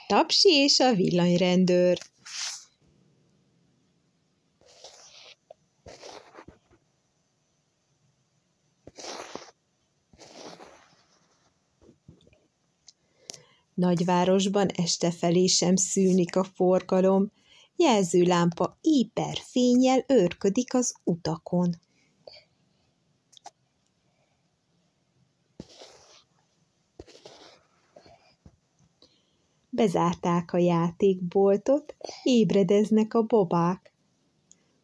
Tapsi és a villanyrendőr. Nagyvárosban estefelé sem szűnik a forgalom, jelzőlámpa éber fénnyel őrködik az utakon. Bezárták a játékboltot, ébredeznek a babák.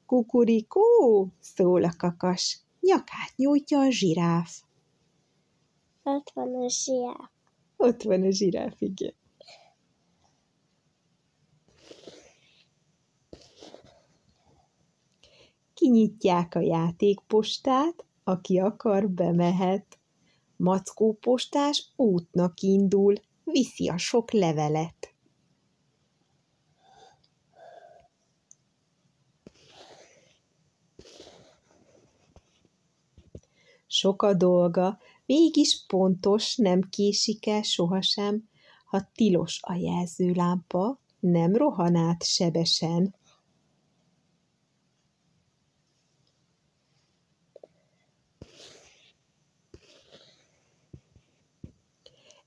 Kukurikó, szól a kakas, nyakát nyújtja a zsiráf. Ott van a zsiráf. Ott van a zsiráf, igen. Kinyitják a játékpostát, aki akar, bemehet. Mackópostás útnak indul, viszi a sok levelet. Sok a dolga, mégis pontos, nem késik el sohasem, ha tilos a jelzőlámpa, nem rohan át sebesen.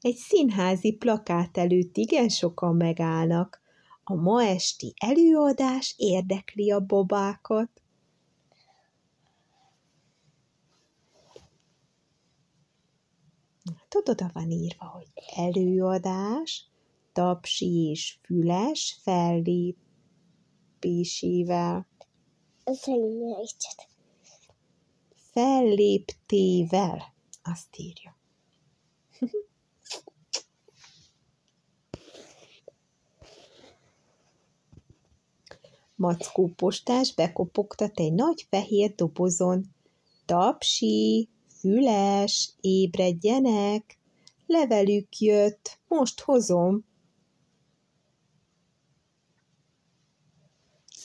Egy színházi plakát előtt igen sokan megállnak. A ma esti előadás érdekli a babákat. Tudod, oda van írva, hogy előadás, Tapsi és Füles fellépésével. Felléptével, azt írja. Mackópostás bekopogtat egy nagy fehér dobozon. Tapsi, Füles, ébredjenek! Levelük jött, most hozom.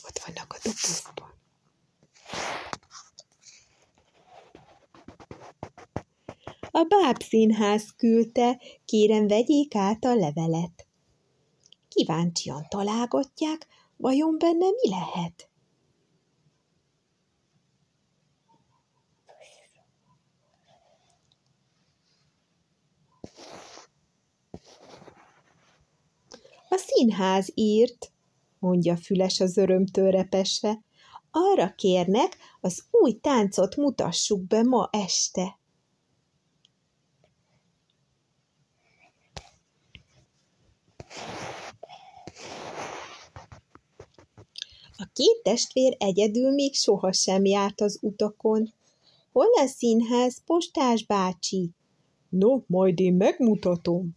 Ott vannak a dobozban. A bábszínház küldte, kérem, vegyék át a levelet. Kíváncsian találgatják, vajon benne mi lehet? A színház írt, mondja Füles az örömtől repesve. Arra kérnek, az új táncot mutassuk be ma este. A két testvér egyedül még sohasem járt az utakon. Hol a színház, postás bácsi? No, majd én megmutatom.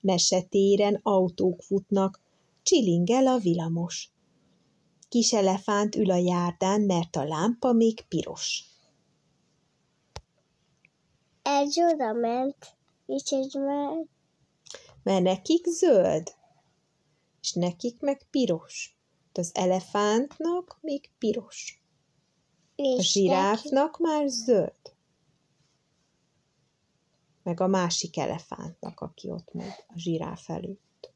Mesetéren autók futnak, csilingel a villamos. Kis elefánt ül a járdán, mert a lámpa még piros. Egy oda ment, és egy ment. Mert nekik zöld, és nekik meg piros. Az elefántnak még piros. A zsiráfnak már zöld. Meg a másik elefántnak, aki ott megy a zsiráf előtt.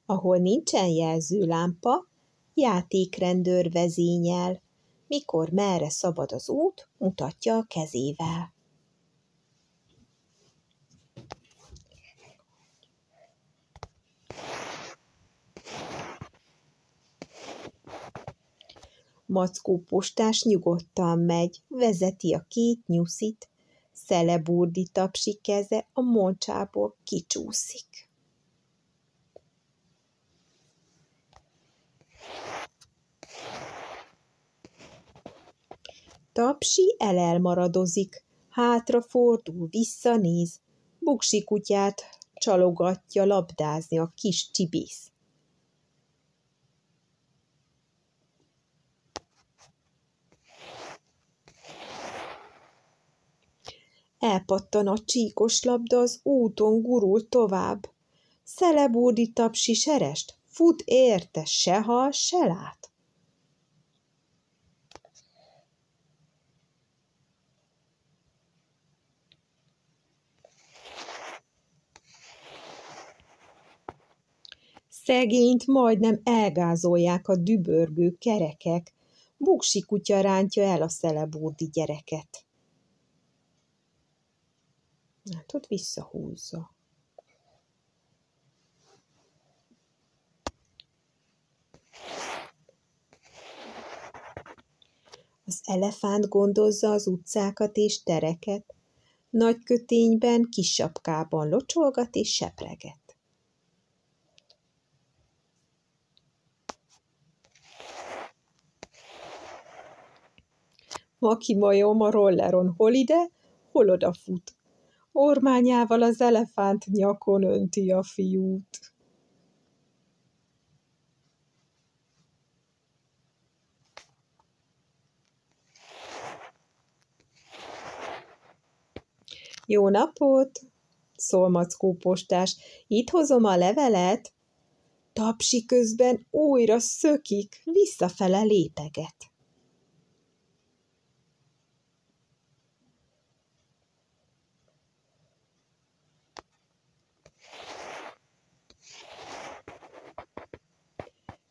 Ahol nincsen jelzőlámpa, játékrendőr vezényel. Mikor merre szabad az út, mutatja a kezével. Mackópostás nyugodtan megy, vezeti a két nyuszit, Szeleburdi Tapsi keze a moncsából kicsúszik. Tapsi elmaradozik, hátrafordul, visszanéz, Buksi kutyát csalogatja labdázni a kis csibész. Elpattan a csíkos labda, az úton gurul tovább. Szeleburdi Tapsi serest fut érte, se hal, se lát. Szegényt majdnem elgázolják a dübörgő kerekek, Buksi kutya rántja el a szelebórdi gyereket. Hát ott visszahúzza. Az elefánt gondozza az utcákat és tereket, nagy kötényben, kis sapkában locsolgat és sepreget. Maki majom a rolleron hol ide, hol odafut. Ormányával az elefánt nyakon önti a fiút. Jó napot! Szól Mackó postás. Itt hozom a levelet. Tapsi közben újra szökik, visszafele lépeget.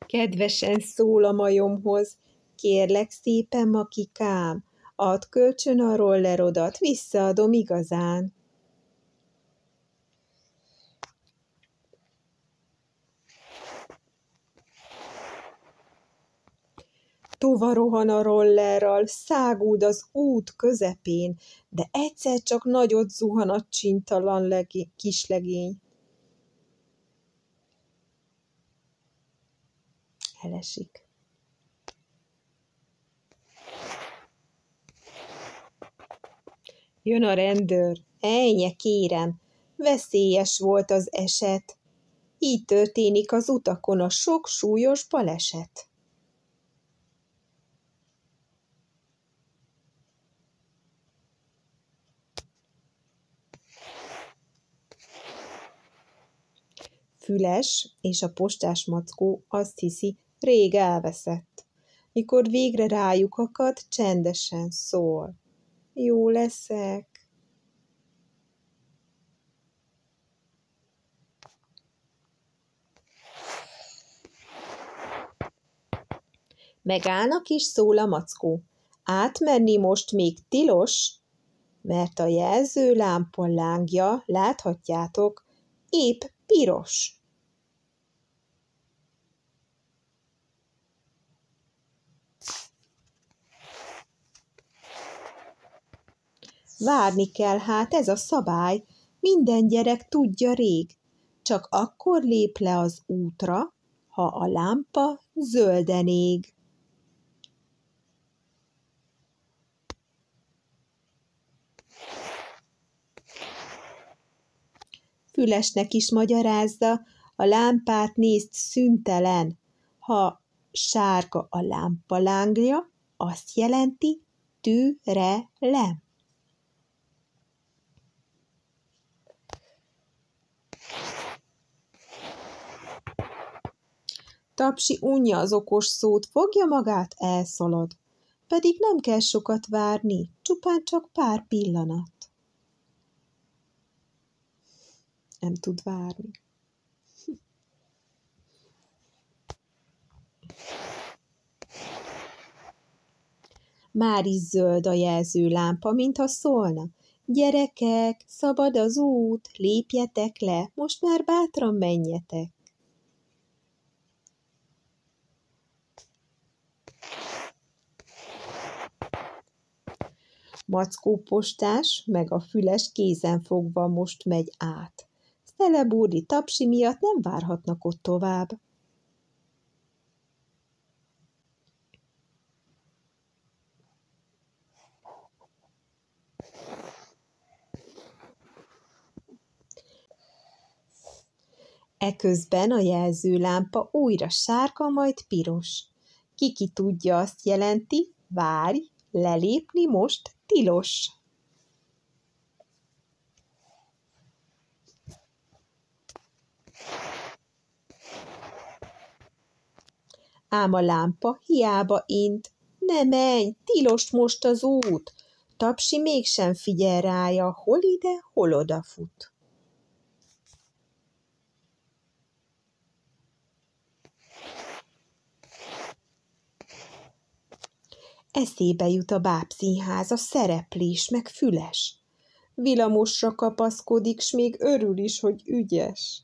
Kedvesen szól a majomhoz, kérlek szépen, Makikám, add kölcsön a rollerodat, visszaadom igazán. Tova rohan a rollerral, száguld az út közepén, de egyszer csak nagyot zuhan a csintalan kislegény. Elesik. Jön a rendőr. Ejnye, kérem, veszélyes volt az eset. Így történik az utakon a sok súlyos baleset. Füles és a postás Mackó azt hiszi, rég elveszett. Mikor végre rájuk akad, csendesen szól. Jó leszek. Megállnak és szól a Mackó. Átmenni most még tilos, mert a jelzőlámpa lángja, láthatjátok, épp piros. Várni kell, hát ez a szabály, minden gyerek tudja rég. Csak akkor lép le az útra, ha a lámpa zölden ég. Fülesnek is magyarázza, a lámpát nézd szüntelen. Ha sárga a lámpa lángja, azt jelenti türelem. Tapsi unja az okos szót, fogja magát, elszalad. Pedig nem kell sokat várni, csupán csak pár pillanat. Nem tud várni. Már is zöld a jelzőlámpa, mintha szólna. Gyerekek, szabad az út, lépjetek le, most már bátran menjetek. Mackó postás meg a Füles kézenfogva most megy át. Szelebórdi Tapsi miatt nem várhatnak ott tovább. Eközben a jelzőlámpa újra sárga, majd piros. Ki tudja, azt jelenti, várj, lelépni most tilos. ám a lámpa hiába int. Ne menj, tilos most az út! Tapsi mégsem figyel rája, hol ide, hol odafut. Eszébe jut a bábszínház, a szereplés, meg Füles. Villamosra kapaszkodik, s még örül is, hogy ügyes.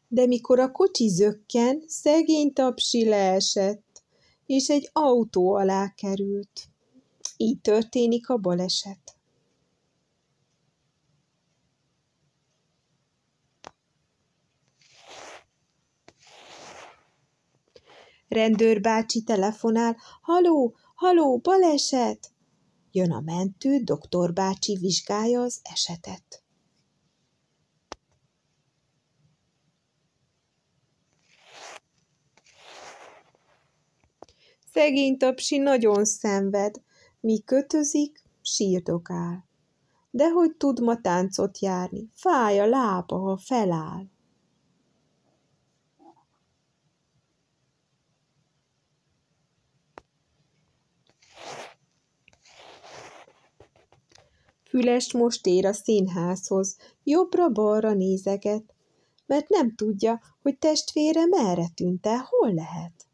De mikor a kocsi zökken, szegény Tapsi leesett, és egy autó alá került. Így történik a baleset. Rendőrbácsi telefonál, haló, haló, baleset! Jön a mentő, doktorbácsi vizsgálja az esetet. Szegény Tapsi nagyon szenved, míg kötözik, sírdogál. De hogy tud ma táncot járni, fáj a lába, ha feláll. Füles most ér a színházhoz, jobbra-balra nézeget, mert nem tudja, hogy testvére merre tűnt el, hol lehet.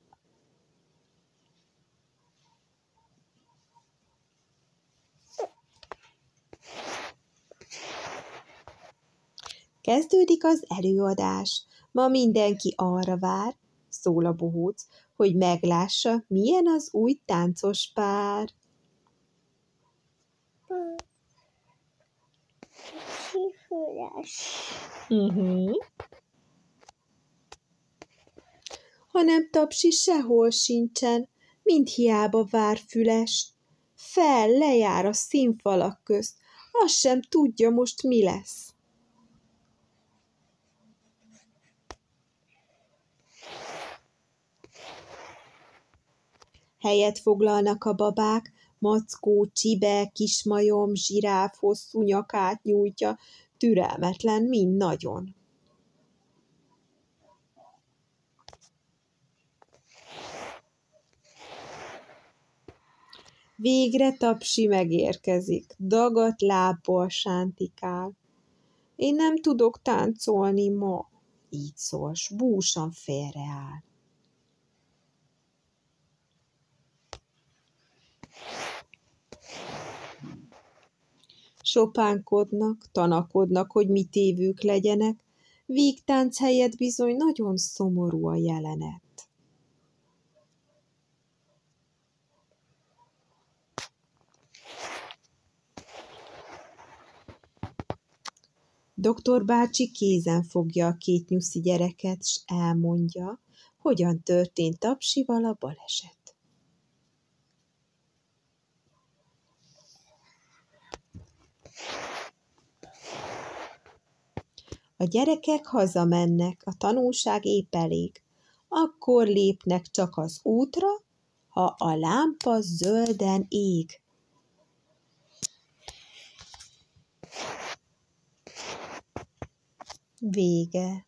Kezdődik az előadás. Ma mindenki arra vár, szól a bohóc, hogy meglássa, milyen az új táncos pár. Füles. Hanem Tapsi sehol sincsen, mind hiába vár Füles. Lejár a színfalak közt, azt sem tudja most, mi lesz. Helyet foglalnak a babák, mackó, csibe, kismajom, zsiráf hosszú nyakát nyújtja, türelmetlen mind nagyon. Végre Tapsi megérkezik, dagadt lábbal sántikál. Én nem tudok táncolni ma, így szól, s búsan félreáll. Sopánkodnak, tanakodnak, hogy mit évők legyenek, vígtánc helyett bizony nagyon szomorú a jelenet. Doktor bácsi kézen fogja a két nyuszi gyereket, s elmondja, hogyan történt Tapsival a baleset. A gyerekek hazamennek, a tanulság épp elég. Akkor lépnek csak az útra, ha a lámpa zölden ég. Vége.